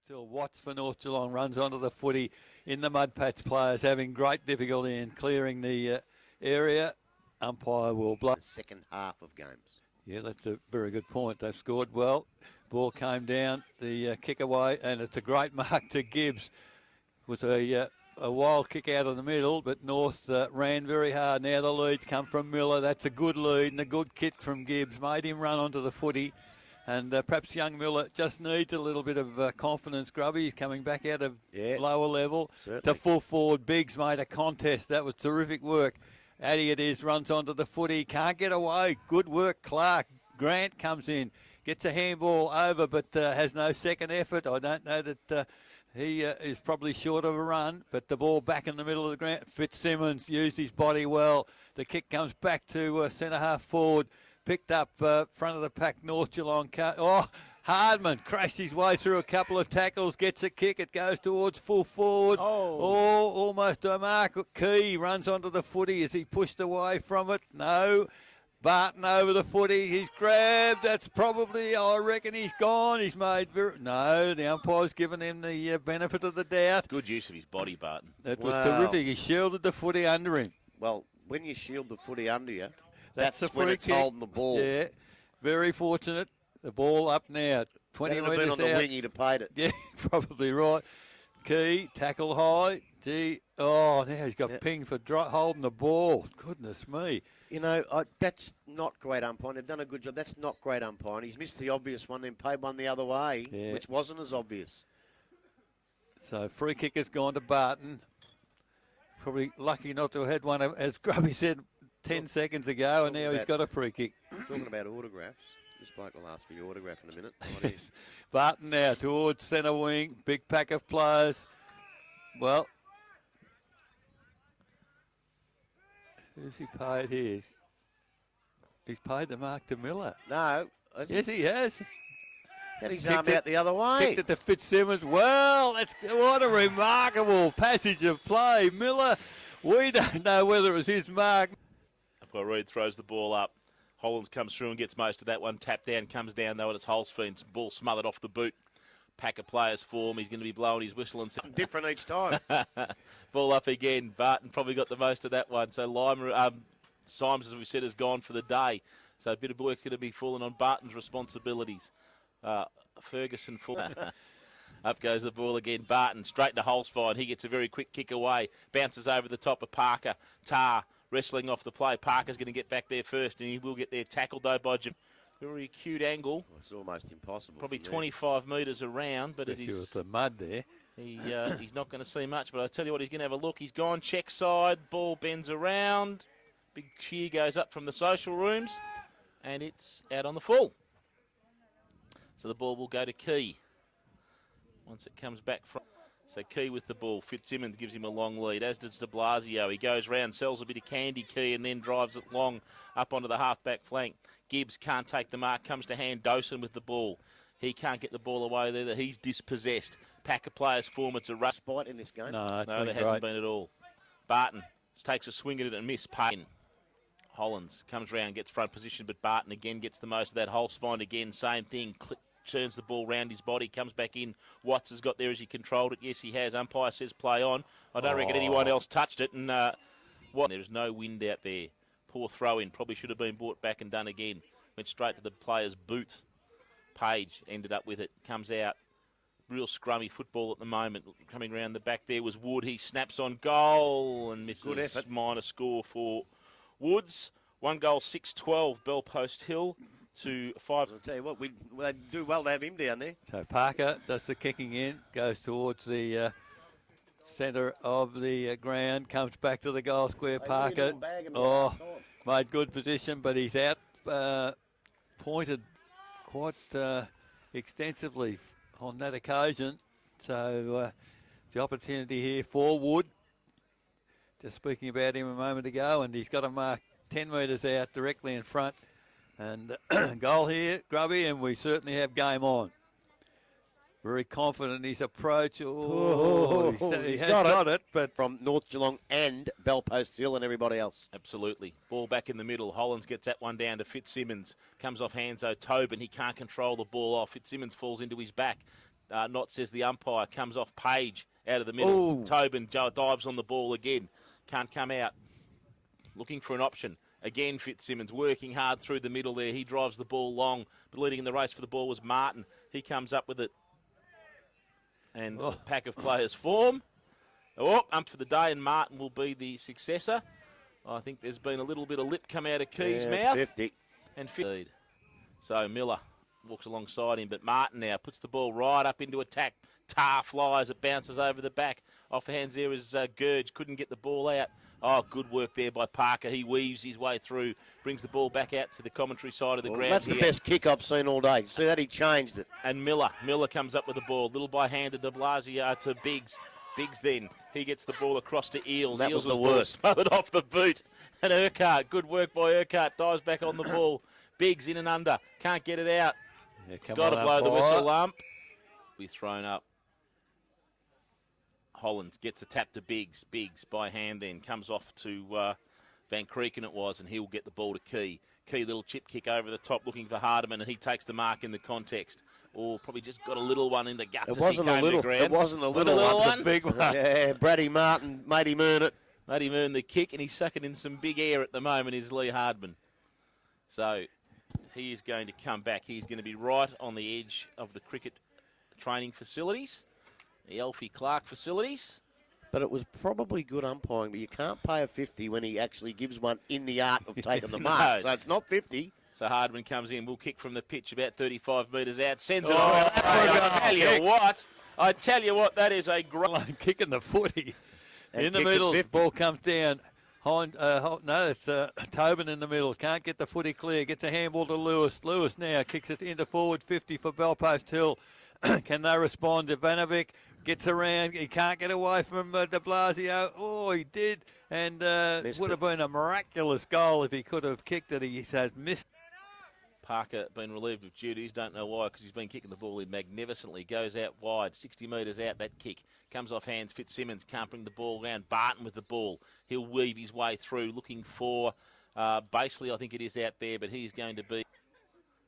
Still Watts for North Geelong runs onto the footy in the mud patch. Players having great difficulty in clearing the area. Umpire will blow. The second half of games. Yeah, that's a very good point. They've scored well. Ball came down, the kick away, and it's a great mark to Gibbs. With a wild kick out of the middle, but North ran very hard. Now the leads come from Miller. That's a good lead and a good kick from Gibbs. Made him run onto the footy. And perhaps young Miller just needs a little bit of confidence, Grubby. He's coming back out of lower level to full forward. Biggs made a contest. That was terrific work. Addy it is, runs onto the footy. Can't get away. Good work, Clark. Grant comes in, gets a handball over, but has no second effort. I don't know that he is probably short of a run, but the ball back in the middle of the ground. Fitzsimmons used his body well. The kick comes back to centre half forward. Picked up front of the pack, North Geelong. Hardman crashed his way through a couple of tackles, gets a kick. It goes towards full forward. Almost a mark. Key runs onto the footy. Is he pushed away from it? No. Barton over the footy. He's grabbed. That's probably, I reckon he's gone. He's made no, the umpire's given him the benefit of the doubt. Good use of his body, Barton. That was terrific. He shielded the footy under him. Well, when you shield the footy under you, that's when it's holding the ball. Yeah, very fortunate. The ball up now, 20 metres out. Been on the wing, he'd have paid it. Yeah, probably right. Key, tackle high. Now he's got pinged for holding the ball. Goodness me. You know, that's not great umpiring. They've done a good job. That's not great umpiring. He's missed the obvious one, then paid one the other way, which wasn't as obvious. So free kick has gone to Barton. Probably lucky not to have had one, as Grubby said 10 seconds ago, and now he's got a free kick. Talking about autographs, this bloke will ask for your autograph in a minute. Barton now towards centre wing, big pack of players. Well, who's he paid here? He's paid the mark to Miller. No. Yes, he has. Had his arm out the other way. Kicked it to Fitzsimmons. Well, what a remarkable passage of play. Miller, we don't know whether it was his mark. Reed throws the ball up. Hollands comes through and gets most of that one. Tap down, comes down though, and it's Holsfeen's ball smothered off the boot. Pack of players form. He's going to be blowing his whistle and different each time. Ball up again. Barton probably got the most of that one. So Symes, as we said, has gone for the day. So a bit of work going to be falling on Barton's responsibilities. Ferguson full. Up goes the ball again. Barton straight to Holsfein. He gets a very quick kick away. Bounces over the top of Parker. Tar wrestling off the play. Parker's going to get back there first, and he will get there. Tackled though by Jim. Very acute angle. Well, it's almost impossible. Probably 25 metres around, but it is. With the mud there. He's not going to see much, but I tell you what, he's going to have a look. He's gone check side. Ball bends around. Big cheer goes up from the social rooms, and it's out on the full. So the ball will go to Key once it comes back from. So Key with the ball. Fitzsimmons gives him a long lead, as does de Blasio. He goes round, sells a bit of candy, Key, and then drives it long up onto the half-back flank. Gibbs can't take the mark, comes to hand. Dawson with the ball. He can't get the ball away there. He's dispossessed. Pack of players form. It's a rush. Spot in this game? No, there hasn't been at all. Barton takes a swing at it and miss. Payne. Hollands comes round, gets front position, but Barton again gets the most of that. Holsfein again, same thing. Turns the ball round his body, comes back in. Watts has got there as he controlled it. Yes, he has. Umpire says play on. I don't reckon anyone else touched it. And there's no wind out there. Poor throw in. Probably should have been brought back and done again. Went straight to the player's boot. Page ended up with it. Comes out. Real scrummy football at the moment. Coming round the back there was Wood. He snaps on goal and misses. Good effort. Minor score for Woods. 1 goal, 6-12. Bellpost Hill to 5. I'll tell you what, they do well to have him down there. So Parker does the kicking in, goes towards the centre of the ground, comes back to the goal square. Parker, made good position, but he's out pointed quite extensively on that occasion. So the opportunity here for Wood. Just speaking about him a moment ago, and he's got a mark 10 metres out directly in front. And goal here, Grubby, and we certainly have game on. Very confident in his approach. He has got it, but from North Geelong and Bellpost Hill and everybody else. Absolutely. Ball back in the middle. Hollands gets that one down to Fitzsimmons. Comes off hands, though. Tobin, he can't control the ball off. Fitzsimmons falls into his back. Not says the umpire. Comes off Page out of the middle. Ooh. Tobin dives on the ball again. Can't come out. Looking for an option. Again, Fitzsimmons working hard through the middle there. He drives the ball long, but leading in the race for the ball was Martin. He comes up with it. And a pack of players form. Up for the day, and Martin will be the successor. I think there's been a little bit of lip come out of Key's mouth. 50. And 50. So Miller walks alongside him, but Martin now puts the ball right up into attack. Tar flies, it bounces over the back. Off hands there is Gurge, couldn't get the ball out. Oh, good work there by Parker. He weaves his way through, brings the ball back out to the commentary side of the ground. That's the best kick I've seen all day. See that? He changed it. And Miller comes up with the ball. Little by hand to de Blasio to Biggs. Biggs then, he gets the ball across to Eels. That Eels was the worst. Smothered off the boot. And Urquhart, good work by Urquhart, dives back on the ball. Biggs in and under, can't get it out. Got to blow the whistle ump. Be thrown up. Hollands gets a tap to Biggs. Biggs by hand then comes off to Van Creeken it was, and he'll get the ball to Key. Key, little chip kick over the top looking for Hardiman, and he takes the mark in the context. Or probably just got a little one in the guts as he came to the ground. It wasn't a little one. The big one. Yeah, Braddy Martin made him earn it. Made him earn the kick, and he's sucking in some big air at the moment, is Lee Hardman. So he is going to come back. He's going to be right on the edge of the cricket training facilities, the Alfie Clark facilities. But it was probably good umpiring, but you can't pay a 50 when he actually gives one in the art of taking the mark. So it's not 50. So Hardman comes in. We'll kick from the pitch about 35 metres out. Sends it on. I tell you what, that is a great kicking the footy. And in the middle, ball comes down. It's Tobin in the middle. Can't get the footy clear. Gets a handball to Lewis. Lewis now kicks it into forward 50 for Bellpost Hill. Can they respond? Ivanovic gets around. He can't get away from de Blasio. Oh, he did. And would have been a miraculous goal if he could have kicked it. He has missed. Parker been relieved of duties. Don't know why, because he's been kicking the ball in magnificently. Goes out wide, 60 metres out, that kick. Comes off hands, Fitzsimmons can't bring the ball round. Barton with the ball. He'll weave his way through, looking for Basely, I think it is out there, but he's going to be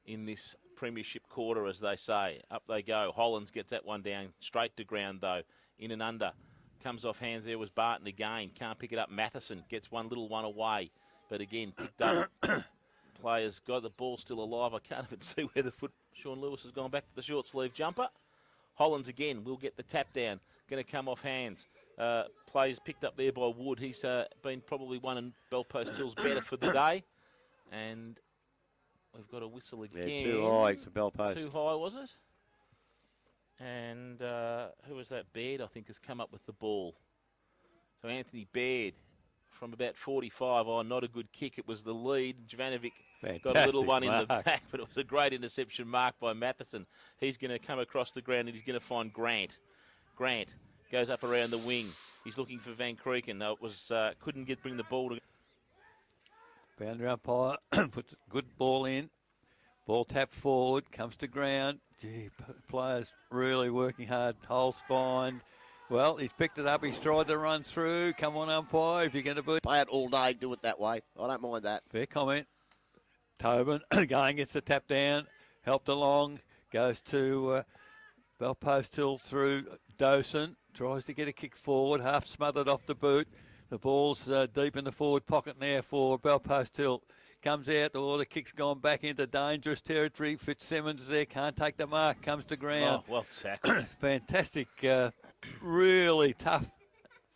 in this premiership quarter, as they say. Up they go. Hollands gets that one down, straight to ground, though. In and under. Comes off hands there was Barton again. Can't pick it up. Matheson gets one little one away, but again, picked up. Players got the ball still alive. I can't even see where the foot. Sean Lewis has gone back to the short sleeve jumper. Hollands again will get the tap down. Going to come off hands. Plays picked up there by Wood. He's been probably one in Bellpost Hill's better for the day. And we've got a whistle again. Yeah, too high to Bellpost. Too high, was it? And who was that? Baird, I think, has come up with the ball. So Anthony Baird from about 45. Oh, not a good kick. It was the lead. Jovanovic got a little one in the back, but it was a great interception mark by Matheson. He's going to come across the ground and he's going to find Grant. Grant goes up around the wing. He's looking for Van Creeken. No, it was couldn't bring the ball to. Boundary umpire puts a good ball in. Ball tapped forward, comes to ground. Gee, players really working hard. Holes find. Well, he's picked it up. He's tried to run through. Come on, umpire, if you're going to be. Play it all day, do it that way. I don't mind that. Fair comment. Tobin going, gets the tap down. Helped along. Goes to Bellpost Hill through Dawson. Tries to get a kick forward. Half smothered off the boot. The ball's deep in the forward pocket now for Bellpost Hill. Comes out, the kick's gone back into dangerous territory. Fitzsimmons there, can't take the mark, comes to ground. Oh, well tackled. Fantastic, really tough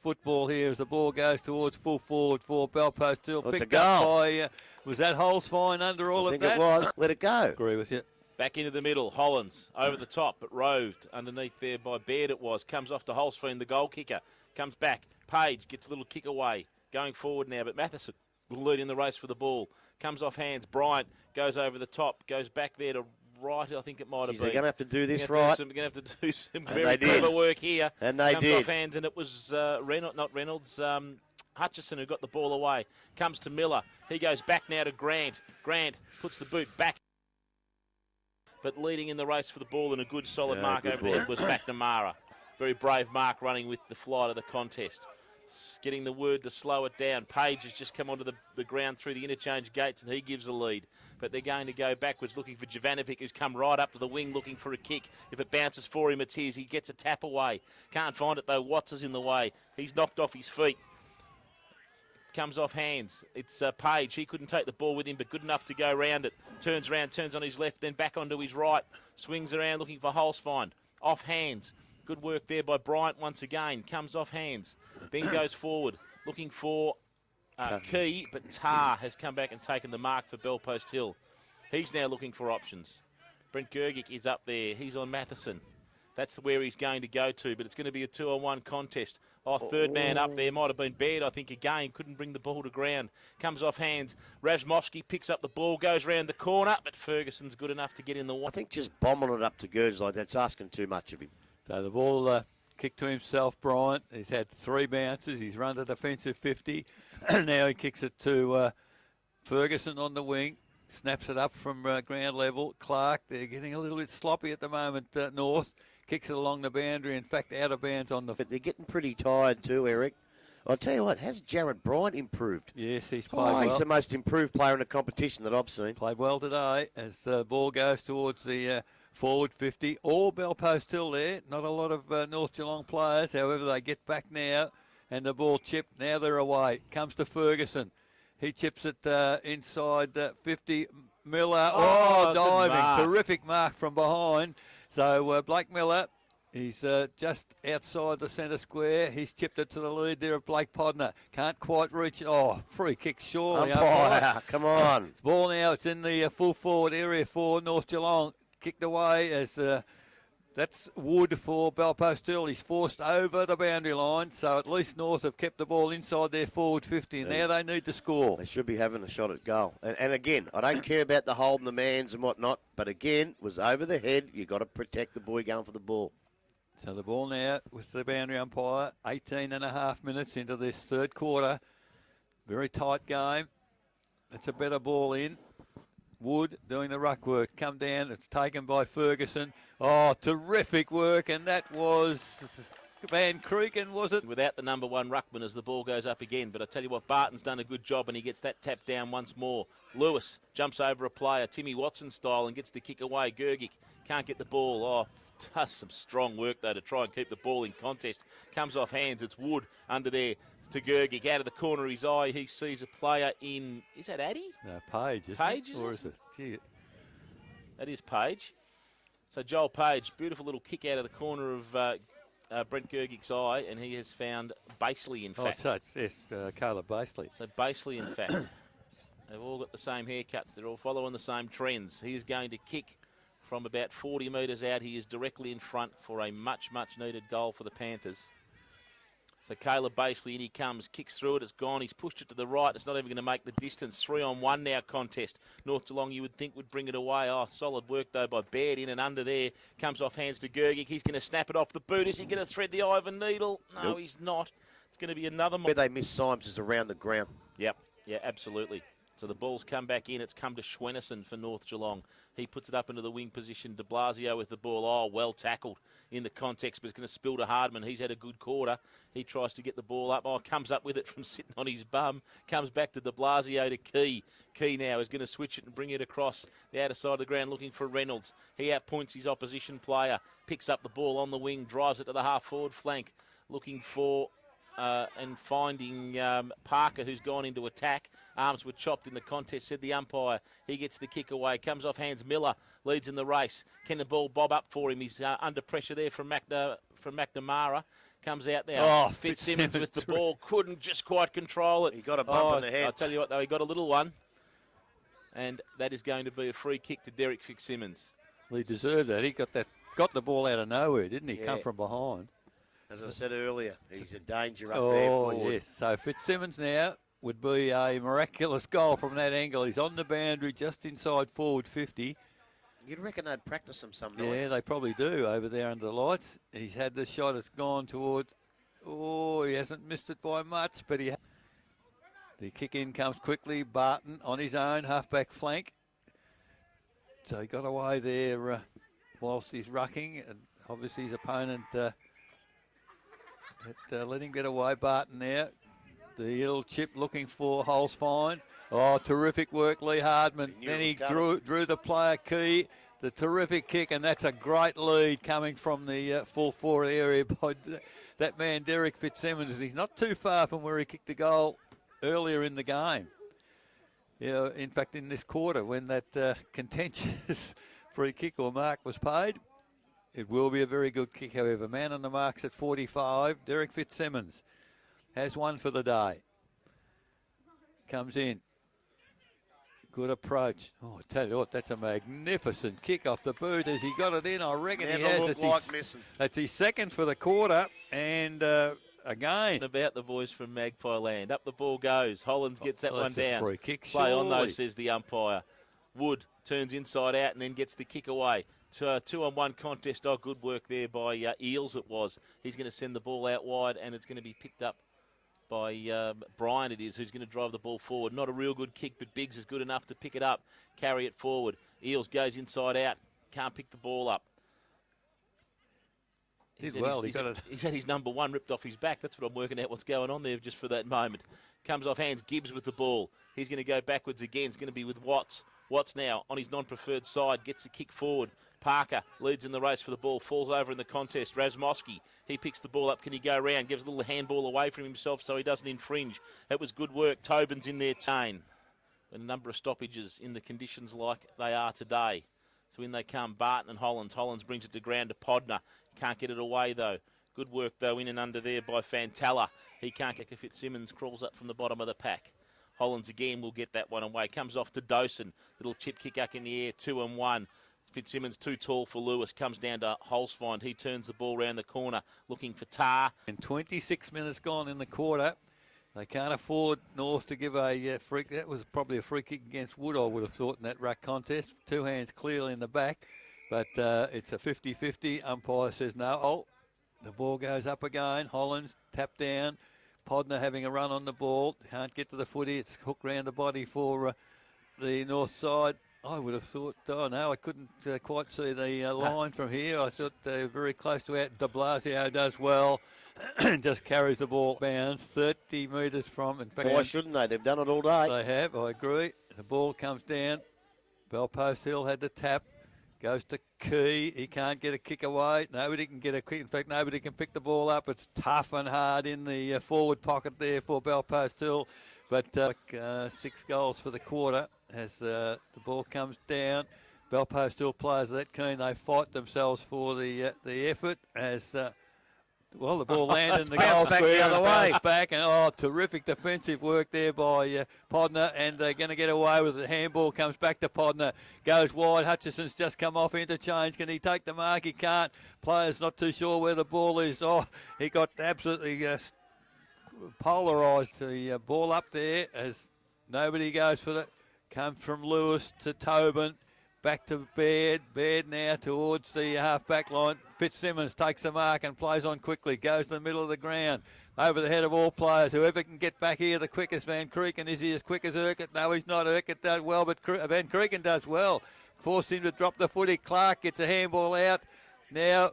football here as the ball goes towards full forward for Bellpost Hill. It's picked a goal. up by, was that Holes fine under all I of think that? it was. Let it go. Agree with you. Back into the middle, Hollands over the top, but roved underneath there by Baird it was. Comes off to Holsfeen, the goal kicker. Comes back. Page gets a little kick away. Going forward now, but Matheson will lead in the race for the ball. Comes off hands. Bryant goes over the top. Goes back there to right, I think it might have been. They're going to have to do this right. They're going to have to do some very clever work here. And they Comes did. off hands, and it was Reynolds, Hutchison who got the ball away. Comes to Miller. He goes back now to Grant. Grant puts the boot back. But leading in the race for the ball and a good solid mark over the head was McNamara. Very brave mark running with the flight of the contest. getting the word to slow it down. Page has just come onto the ground through the interchange gates, and he gives the lead. But they're going to go backwards, looking for Jovanovic, who's come right up to the wing, looking for a kick. If it bounces for him, it's his. He gets a tap away. Can't find it, though. Watts is in the way. He's knocked off his feet. Comes off hands. It's Page. He couldn't take the ball with him, but good enough to go round it. Turns around, turns on his left, then back onto his right. Swings around, looking for Holzfind. Off hands. Good work there by Bryant once again. Comes off hands. Then goes forward, looking for Key, but Tar has come back and taken the mark for Bellpost Hill. He's now looking for options. Brent Gergic is up there. He's on Matheson. That's where he's going to go to, but it's going to be a 2-on-1 contest. Third man up there might have been Baird, I think, again. Couldn't bring the ball to ground. Comes off hands. Razmovsky picks up the ball, goes round the corner, but Ferguson's good enough to get in the one. I think just bombing it up to Gerge like that's asking too much of him. So the ball kicked to himself, Bryant. He's had 3 bounces. He's run a defensive 50. Now he kicks it to Ferguson on the wing. Snaps it up from ground level. Clark, they're getting a little bit sloppy at the moment, North. Kicks it along the boundary. In fact, out of bounds on the... But they're getting pretty tired too, Eric. I'll tell you what, has Jared Bryant improved? Yes, he's played well. He's the most improved player in the competition that I've seen. Played well today as the ball goes towards the forward 50. All Bellpost Hill there. Not a lot of North Geelong players. However, they get back now and the ball chipped. Now they're away. Comes to Ferguson. He chips it inside 50. Miller. Diving. Terrific mark from behind. So Blake Miller, he's just outside the centre square. He's chipped it to the lead there of Blake Podner. Can't quite reach it. Free kick surely. Come on. Ball now, it's in the full forward area for North Geelong. Kicked away as that's Wood for Bellpost Hill. He's forced over the boundary line, so at least North have kept the ball inside their forward 50, and now they need to score. They should be having a shot at goal. And again, I don't care about the holding the mans and whatnot, but again, was over the head. You've got to protect the boy going for the ball. So the ball now with the boundary umpire, 18 and a half minutes into this third quarter. Very tight game. It's a better ball in. Wood doing the ruck work. Come down. It's taken by Ferguson. Terrific work. And that was Van Kreken, was it? Without the number 1 ruckman as the ball goes up again. But I tell you what, Barton's done a good job and he gets that tap down once more. Lewis jumps over a player, Timmy Watson style, and gets the kick away. Gergic can't get the ball. Does some strong work, though, to try and keep the ball in contest. Comes off hands. It's Wood under there to Gergic. Out of the corner of his eye, he sees a player in... Is that Addy? No, Page, isn't Page, it? Or is it? Gee. That is Page. So Joel Page, beautiful little kick out of the corner of Brent Gergic's eye, and he has found Baseley, in fact. Yes, Caleb Baseley. So Baseley, in fact. They've all got the same haircuts. They're all following the same trends. He is going to kick from about 40 metres out. He is directly in front for a much, much needed goal for the Panthers. So Caleb Baseley, in he comes, kicks through it, it's gone, he's pushed it to the right, it's not even going to make the distance. 3-on-1 now contest. North Geelong, you would think, would bring it away. Solid work, though, by Baird, in and under there. Comes off hands to Gergic, he's going to snap it off the boot. Is he going to thread the eye of a needle? No, Nope. He's not. It's going to be another... Where they miss Symes is around the ground. Yep, yeah, absolutely. So the ball's come back in. It's come to Schwenneson for North Geelong. He puts it up into the wing position. De Blasio with the ball. Well tackled in the context, but it's going to spill to Hardman. He's had a good quarter. He tries to get the ball up. Comes up with it from sitting on his bum. Comes back to De Blasio to Key. Key now is going to switch it and bring it across the outer side of the ground looking for Reynolds. He outpoints his opposition player. Picks up the ball on the wing. Drives it to the half-forward flank. Looking for... and finding Parker, who's gone into attack. Arms were chopped in the contest, said the umpire. He gets the kick away. Comes off hands. Miller leads in the race. Can the ball bob up for him? He's under pressure there from McNamara. Comes out now. Fitzsimmons with the ball. Couldn't just quite control it. He got a bump on the head. I'll tell you what, though, he got a little one. And that is going to be a free kick to Derek Fitzsimmons. Well, he deserved that. He got the ball out of nowhere, didn't he? Yeah. Come from behind. As I said earlier, he's a danger up there forward. Yes. So Fitzsimmons now would be a miraculous goal from that angle. He's on the boundary just inside forward 50. You'd reckon they'd practice him some nights. Yeah, they probably do over there under the lights. He's had the shot. It's gone toward... he hasn't missed it by much, but the kick in comes quickly. Barton on his own, halfback flank. So he got away there whilst he's rucking. And obviously his opponent... Let him get away, Barton there. The little chip looking for holes find. Oh, terrific work, Lee Hardman. Then he drew the player key. The terrific kick, and that's a great lead coming from the full forward area by that man, Derek Fitzsimmons. He's not too far from where he kicked the goal earlier in the game. Yeah, in fact, in this quarter, when that contentious free kick or mark was paid, it will be a very good kick, however. Man on the marks at 45, Derek Fitzsimmons has one for the day. Comes in. Good approach. Oh, I tell you what, that's a magnificent kick off the boot. As he got it in, I reckon he has. That's his second for the quarter. And again. About the boys from Magpie Land. Up the ball goes. Hollins gets that one down. Free kick, Play on though, says the umpire. Wood turns inside out and then gets the kick away. 2-on-1 contest. Oh, good work there by Eels it was. He's going to send the ball out wide and it's going to be picked up by Brian it is, who's going to drive the ball forward. Not a real good kick, but Biggs is good enough to pick it up, carry it forward. Eels goes inside out, can't pick the ball up. He's had his number one ripped off his back. That's what I'm working out what's going on there just for that moment. Comes off hands, Gibbs with the ball. He's going to go backwards again. It's going to be with Watts. Watts now on his non-preferred side, gets the kick forward. Parker leads in the race for the ball, falls over in the contest. Razmoski, he picks the ball up. Can he go around? Gives a little handball away from himself so he doesn't infringe. That was good work. Tobin's in there, chain. A number of stoppages in the conditions like they are today. So in they come, Barton and Hollins. Hollins brings it to ground to Podner. Can't get it away, though. Good work, though, in and under there by Fantalla. He can't get Fitzsimmons, crawls up from the bottom of the pack. Hollins again will get that one away. Comes off to Dawson. Little chip kick up in the air, 2-on-1. Fitzsimmons too tall for Lewis. Comes down to Holsfind. He turns the ball round the corner, looking for Tar. And 26 minutes gone in the quarter. They can't afford North to give a free. That was probably a free kick against Wood, I would have thought, in that ruck contest. Two hands clearly in the back. But it's a 50-50. Umpire says no. Oh, the ball goes up again. Hollins tapped down. Podner having a run on the ball. Can't get to the footy. It's hooked round the body for the North side. I would have thought, oh no, I couldn't quite see the line from here. I thought they were very close to out. De Blasio does well. Just carries the ball bounds 30 metres from. In fact, why shouldn't they? They've done it all day. They have, I agree. The ball comes down. Belpost Hill had the tap. Goes to Key. He can't get a kick away. Nobody can get a kick. In fact, nobody can pick the ball up. It's tough and hard in the forward pocket there for Belpost Hill. But 6 goals for the quarter as the ball comes down. Belpost Hill players are that keen. They fight themselves for the effort as, the ball landed in the goal back the other way. Back and, terrific defensive work there by Podner, and they're going to get away with it. Handball comes back to Podner, goes wide. Hutchison's just come off interchange. Can he take the mark? He can't. Player's not too sure where the ball is. Oh, he got absolutely polarised the ball up there as nobody goes for it. Comes from Lewis to Tobin. Back to Baird. Baird now towards the half-back line. Fitzsimmons takes the mark and plays on quickly. Goes to the middle of the ground. Over the head of all players. Whoever can get back here the quickest. Van Creeken, is he as quick as Urquhart? No, he's not. Urquhart does well, but Van Creeken does well. Forced him to drop the footy. Clark gets a handball out. Now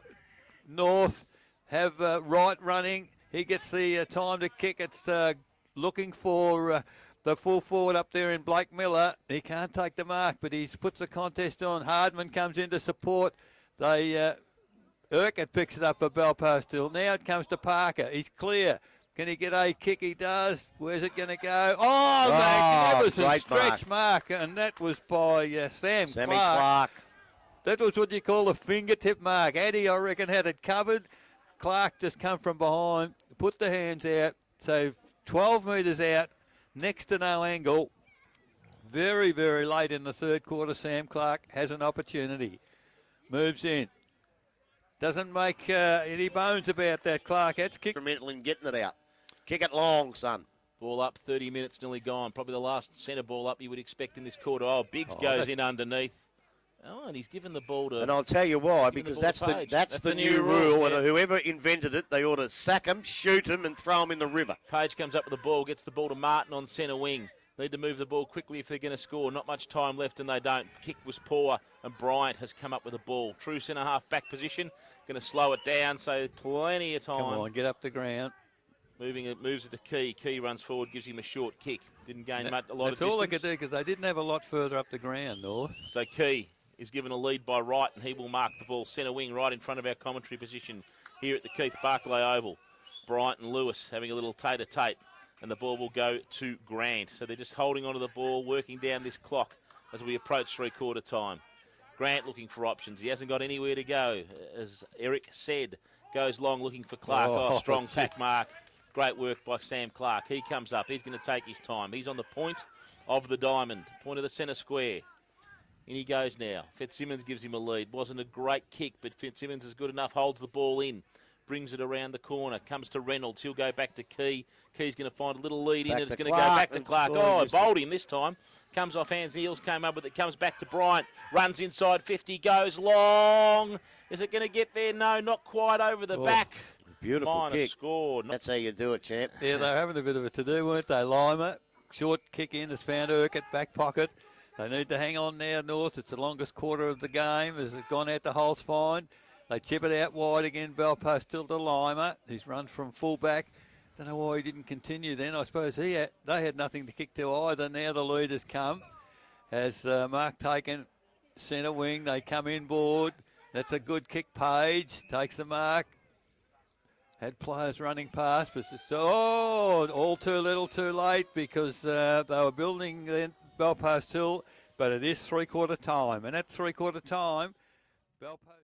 North have Wright running. He gets the time to kick. It's looking for the full forward up there in Blake Miller. He can't take the mark, but he puts the contest on. Hardman comes in to support. Urquhart picks it up for Belpost Hill. Now it comes to Parker. He's clear. Can he get a kick? He does. Where's it going to go? Magnificent stretch mark. And that was by Sammy Clark. That was what you call a fingertip mark. Addy, I reckon, had it covered. Clark just come from behind, put the hands out. So 12 metres out, next to no angle. Very, very late in the third quarter, Sam Clark has an opportunity. Moves in. Doesn't make any bones about that, Clark. That's kick. Instrumental in getting it out. Kick it long, son. Ball up, 30 minutes nearly gone. Probably the last centre ball up you would expect in this quarter. Oh, Biggs goes in underneath. Oh, and he's given the ball to... And I'll tell you why, because that's the new rule, and whoever invented it, they ought to sack him, shoot him, and throw him in the river. Page comes up with the ball, gets the ball to Martin on centre wing. Need to move the ball quickly if they're going to score. Not much time left, and they don't. Kick was poor, and Bryant has come up with the ball. True centre-half back position. Going to slow it down, so plenty of time. Come on, get up the ground. Moves it to Key. Key runs forward, gives him a short kick. Didn't gain a lot of distance. That's all they could do because they didn't have a lot further up the ground, North. So Key is given a lead by Wright, and he will mark the ball centre wing right in front of our commentary position here at the Keith Barclay Oval. Bryant and Lewis having a little tete-a-tete, and the ball will go to Grant. So they're just holding onto the ball, working down this clock as we approach three-quarter time. Grant looking for options. He hasn't got anywhere to go, as Eric said. Goes long looking for Clark. Strong tack mark. Great work by Sam Clark. He comes up. He's going to take his time. He's on the point of the diamond, point of the centre square. In he goes now. Fitzsimmons gives him a lead. Wasn't a great kick, but Fitzsimmons is good enough. Holds the ball in. Brings it around the corner. Comes to Reynolds. He'll go back to Key. Key's going to find a little lead in it. It's going to go back to Clark. Oh, bowled him this time. Comes off hands. Heels came up with it. Comes back to Bryant. Runs inside 50. Goes long. Is it going to get there? No, not quite over the back. Beautiful kick. Scored. That's how you do it, champ. Yeah, they were having a bit of a to-do, weren't they? Lima, short kick in, has found Urquhart, back pocket. They need to hang on now, North. It's the longest quarter of the game as it's gone out to Holt's fine. They chip it out wide again. Bell post still to Lima. He's run from full back. Don't know why he didn't continue then. I suppose they had nothing to kick to either. Now the lead has come. Has Mark taken centre wing. They come inboard. That's a good kick. Page takes the mark. Had players running past, but it's all too little, too late because they were building the Belpost Hill, but it is three-quarter time. And at three-quarter time, Belpost...